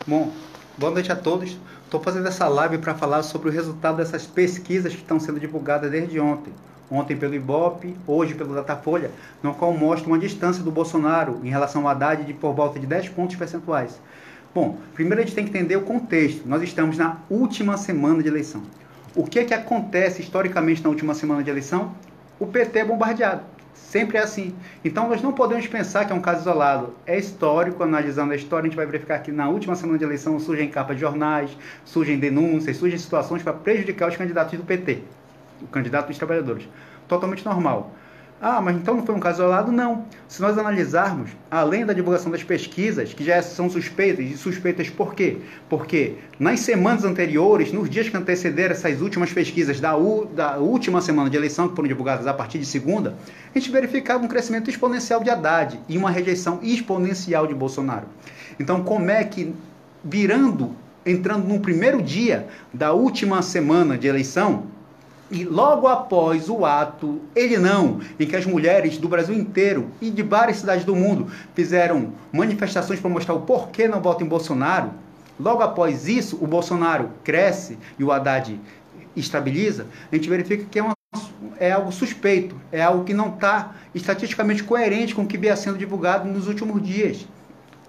Bom, boa noite a todos. Estou fazendo essa live para falar sobre o resultado dessas pesquisas que estão sendo divulgadas desde ontem. Ontem pelo Ibope, hoje pelo Datafolha, no qual mostra uma distância do Bolsonaro em relação ao Haddad de por volta de 10 pontos percentuais. Bom, primeiro a gente tem que entender o contexto. Nós estamos na última semana de eleição. O que acontece historicamente na última semana de eleição? O PT é bombardeado. Sempre é assim. Então nós não podemos pensar que é um caso isolado. É histórico, analisando a história, a gente vai verificar que na última semana de eleição surgem capas de jornais, surgem denúncias, surgem situações para prejudicar os candidatos do PT, o candidato dos trabalhadores. Totalmente normal. Ah, mas então não foi um caso isolado? Não. Se nós analisarmos, além da divulgação das pesquisas, que já são suspeitas, e suspeitas por quê? Porque nas semanas anteriores, nos dias que antecederam essas últimas pesquisas da última semana de eleição, que foram divulgadas a partir de segunda, a gente verificava um crescimento exponencial de Haddad e uma rejeição exponencial de Bolsonaro. Então, como é que, entrando no primeiro dia da última semana de eleição, e logo após o ato, em que as mulheres do Brasil inteiro e de várias cidades do mundo fizeram manifestações para mostrar o porquê não votam em Bolsonaro, logo após isso, o Bolsonaro cresce e o Haddad estabiliza, a gente verifica que é algo suspeito, é algo que não está estatisticamente coerente com o que vinha sendo divulgado nos últimos dias.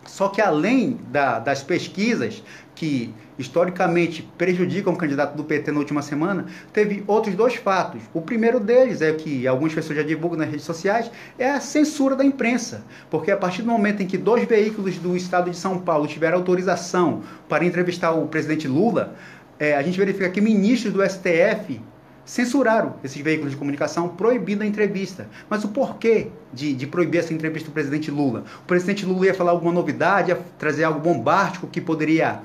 Só que além das pesquisas que historicamente prejudicam o candidato do PT na última semana, teve outros dois fatos. O primeiro deles é que algumas pessoas já divulgam nas redes sociais, é a censura da imprensa. Porque a partir do momento em que 2 veículos do estado de São Paulo tiveram autorização para entrevistar o presidente Lula, a gente verifica que ministros do STF censuraram esses veículos de comunicação, proibindo a entrevista. Mas o porquê de proibir essa entrevista do presidente Lula? O presidente Lula ia falar alguma novidade, ia trazer algo bombástico que poderia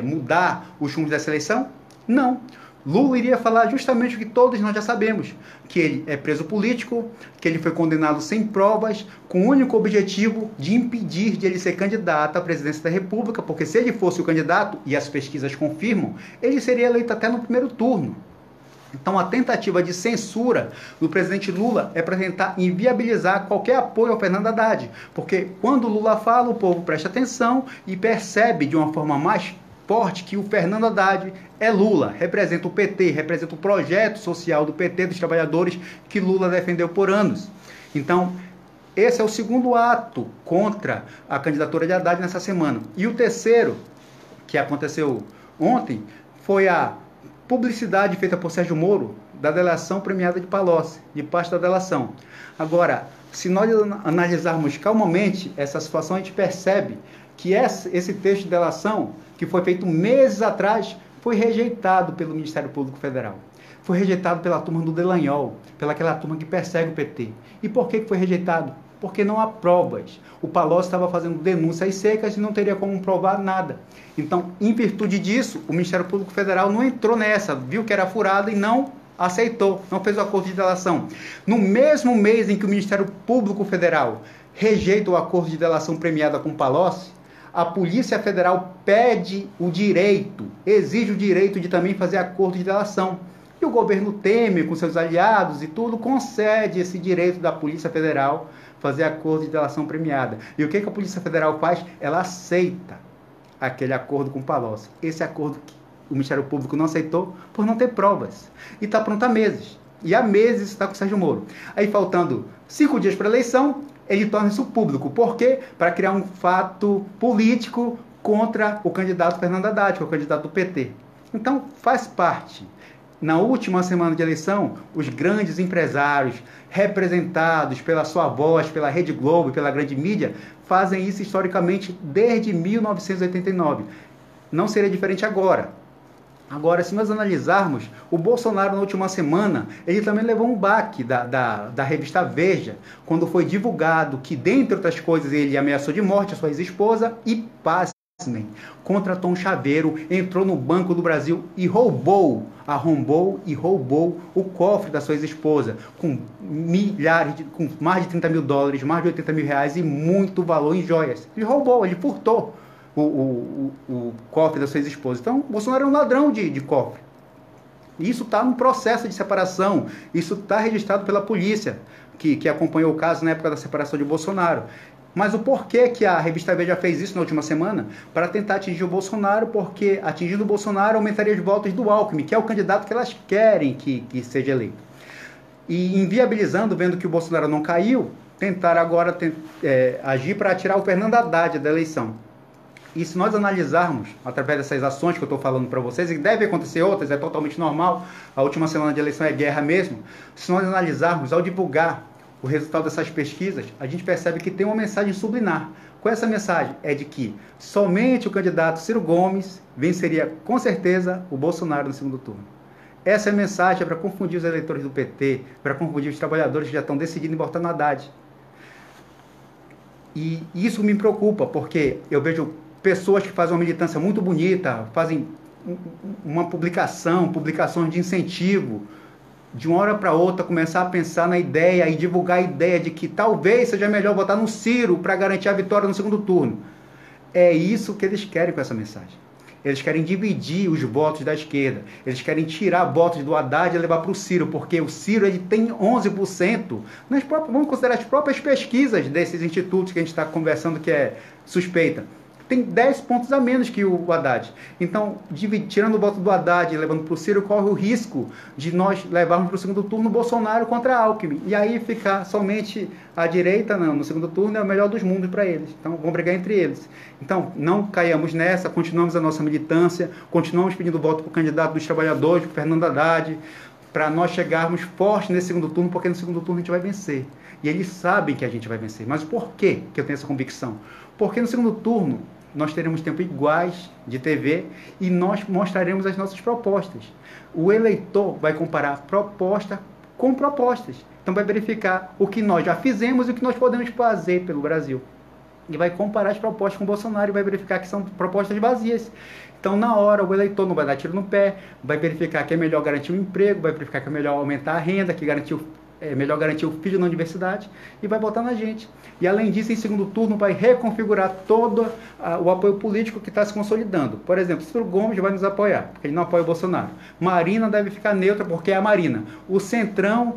mudar os rumos dessa eleição? Não. Lula iria falar justamente o que todos nós já sabemos, que ele é preso político, que ele foi condenado sem provas, com o único objetivo de impedir de ele ser candidato à presidência da República, porque se ele fosse o candidato, e as pesquisas confirmam, ele seria eleito até no primeiro turno. Então, a tentativa de censura do presidente Lula é para tentar inviabilizar qualquer apoio ao Fernando Haddad. Porque quando o Lula fala, o povo presta atenção e percebe de uma forma mais forte que o Fernando Haddad é Lula, representa o PT, representa o projeto social do PT, dos trabalhadores, que Lula defendeu por anos. Então, esse é o segundo ato contra a candidatura de Haddad nessa semana. E o terceiro, que aconteceu ontem, foi a publicidade feita por Sérgio Moro da delação premiada de Palocci, de parte da delação. Agora, se nós analisarmos calmamente essa situação, a gente percebe que esse texto de delação, que foi feito meses atrás, foi rejeitado pelo Ministério Público Federal. Foi rejeitado pela turma do Delanhol, pelaquela turma que persegue o PT. E por que foi rejeitado? Porque não há provas. O Palocci estava fazendo denúncias secas e não teria como provar nada. Então, em virtude disso, o Ministério Público Federal não entrou nessa, viu que era furada e não aceitou, não fez o acordo de delação. No mesmo mês em que o Ministério Público Federal rejeita o acordo de delação premiada com o Palocci, a Polícia Federal pede o direito, exige o direito de também fazer acordo de delação. E o governo Temer, com seus aliados e tudo, concede esse direito da Polícia Federal fazer acordo de delação premiada. E o que a Polícia Federal faz? Ela aceita aquele acordo com o Palocci. Esse acordo que o Ministério Público não aceitou por não ter provas. E está pronto há meses. E há meses está com o Sérgio Moro. Aí, faltando 5 dias para a eleição, ele torna isso público. Por quê? Para criar um fato político contra o candidato Fernando Haddad, que é o candidato do PT. Então, faz parte. Na última semana de eleição, os grandes empresários, representados pela sua voz, pela Rede Globo, pela grande mídia, fazem isso historicamente desde 1989. Não seria diferente agora. Agora, se nós analisarmos, o Bolsonaro na última semana, ele também levou um baque da revista Veja, quando foi divulgado que, dentre outras coisas, ele ameaçou de morte a sua ex-esposa e, pasmem, contratou um chaveiro, entrou no Banco do Brasil e arrombou o cofre da sua ex-esposa, com com mais de 30 mil dólares, mais de 80 mil reais e muito valor em joias. Ele furtou o cofre da sua ex-esposa. Então, Bolsonaro é um ladrão de cofre. Isso está no processo de separação, isso está registrado pela polícia, que acompanhou o caso na época da separação de Bolsonaro. Mas o porquê que a revista Veja fez isso na última semana? Para tentar atingir o Bolsonaro, porque atingindo o Bolsonaro aumentaria os votos do Alckmin, que é o candidato que elas querem que seja eleito. E inviabilizando, vendo que o Bolsonaro não caiu, tentaram agora agir para tirar o Fernando Haddad da eleição. E se nós analisarmos, através dessas ações que eu estou falando para vocês, e deve acontecer outras, é totalmente normal, a última semana de eleição é guerra mesmo, se nós analisarmos, ao divulgar o resultado dessas pesquisas, a gente percebe que tem uma mensagem subliminar. Qual é essa mensagem? É de que somente o candidato Ciro Gomes venceria com certeza o Bolsonaro no segundo turno. Essa é a mensagem para confundir os eleitores do PT, para confundir os trabalhadores que já estão decidindo em votar no Haddad. E isso me preocupa, porque eu vejo pessoas que fazem uma militância muito bonita, fazem uma publicações de incentivo, de uma hora para outra começar a pensar na ideia e divulgar a ideia de que talvez seja melhor votar no Ciro para garantir a vitória no segundo turno. É isso que eles querem com essa mensagem. Eles querem dividir os votos da esquerda. Eles querem tirar votos do Haddad e levar para o Ciro, porque o Ciro ele tem 11%. Vamos considerar as próprias pesquisas desses institutos que a gente está conversando que é suspeita. Tem 10 pontos a menos que o Haddad. Então, tirando o voto do Haddad e levando para o Ciro, corre o risco de nós levarmos para o segundo turno o Bolsonaro contra Alckmin. E aí ficar somente a direita no segundo turno é o melhor dos mundos para eles. Então, vão brigar entre eles. Então, não caiamos nessa, continuamos a nossa militância, continuamos pedindo voto para o candidato dos trabalhadores, para o Fernando Haddad, para nós chegarmos fortes nesse segundo turno, porque no segundo turno a gente vai vencer. E eles sabem que a gente vai vencer. Mas por que eu tenho essa convicção? Porque no segundo turno nós teremos tempo iguais de TV e nós mostraremos as nossas propostas. O eleitor vai comparar proposta com propostas. Então vai verificar o que nós já fizemos e o que nós podemos fazer pelo Brasil. E vai comparar as propostas com o Bolsonaro e vai verificar que são propostas vazias. Então, na hora, o eleitor não vai dar tiro no pé, vai verificar que é melhor garantir o emprego, vai verificar que é melhor aumentar a renda, que é melhor garantir o filho na universidade e vai votar na gente. E além disso, em segundo turno, vai reconfigurar todo o apoio político que está se consolidando. Por exemplo, Ciro Gomes vai nos apoiar, porque ele não apoia o Bolsonaro. Marina deve ficar neutra, porque é a Marina. O Centrão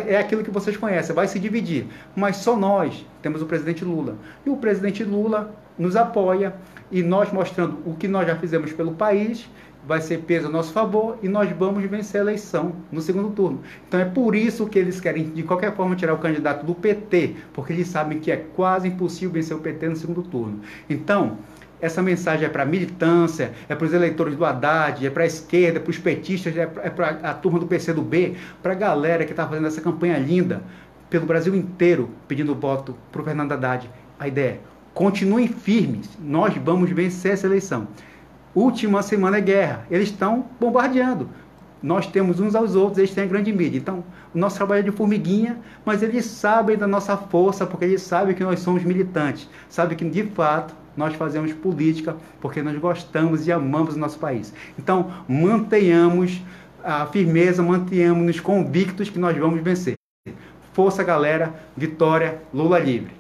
é aquilo que vocês conhecem, vai se dividir. Mas só nós temos o presidente Lula. E o presidente Lula nos apoia e nós mostrando o que nós já fizemos pelo país, vai ser peso a nosso favor e nós vamos vencer a eleição no segundo turno. Então é por isso que eles querem, de qualquer forma, tirar o candidato do PT, porque eles sabem que é quase impossível vencer o PT no segundo turno. Então, essa mensagem é para a militância, é para os eleitores do Haddad, é para a esquerda, é para os petistas, é para a turma do PCdoB, para a galera que está fazendo essa campanha linda pelo Brasil inteiro, pedindo voto para o Fernando Haddad. A ideia é, continuem firmes, nós vamos vencer essa eleição. Última semana é guerra, eles estão bombardeando. Nós temos uns aos outros, eles têm a grande mídia. Então, o nosso trabalho é de formiguinha, mas eles sabem da nossa força, porque eles sabem que nós somos militantes. Sabem que, de fato, nós fazemos política porque nós gostamos e amamos o nosso país. Então, mantenhamos a firmeza, mantenhamos-nos convictos que nós vamos vencer. Força, galera, vitória, Lula livre.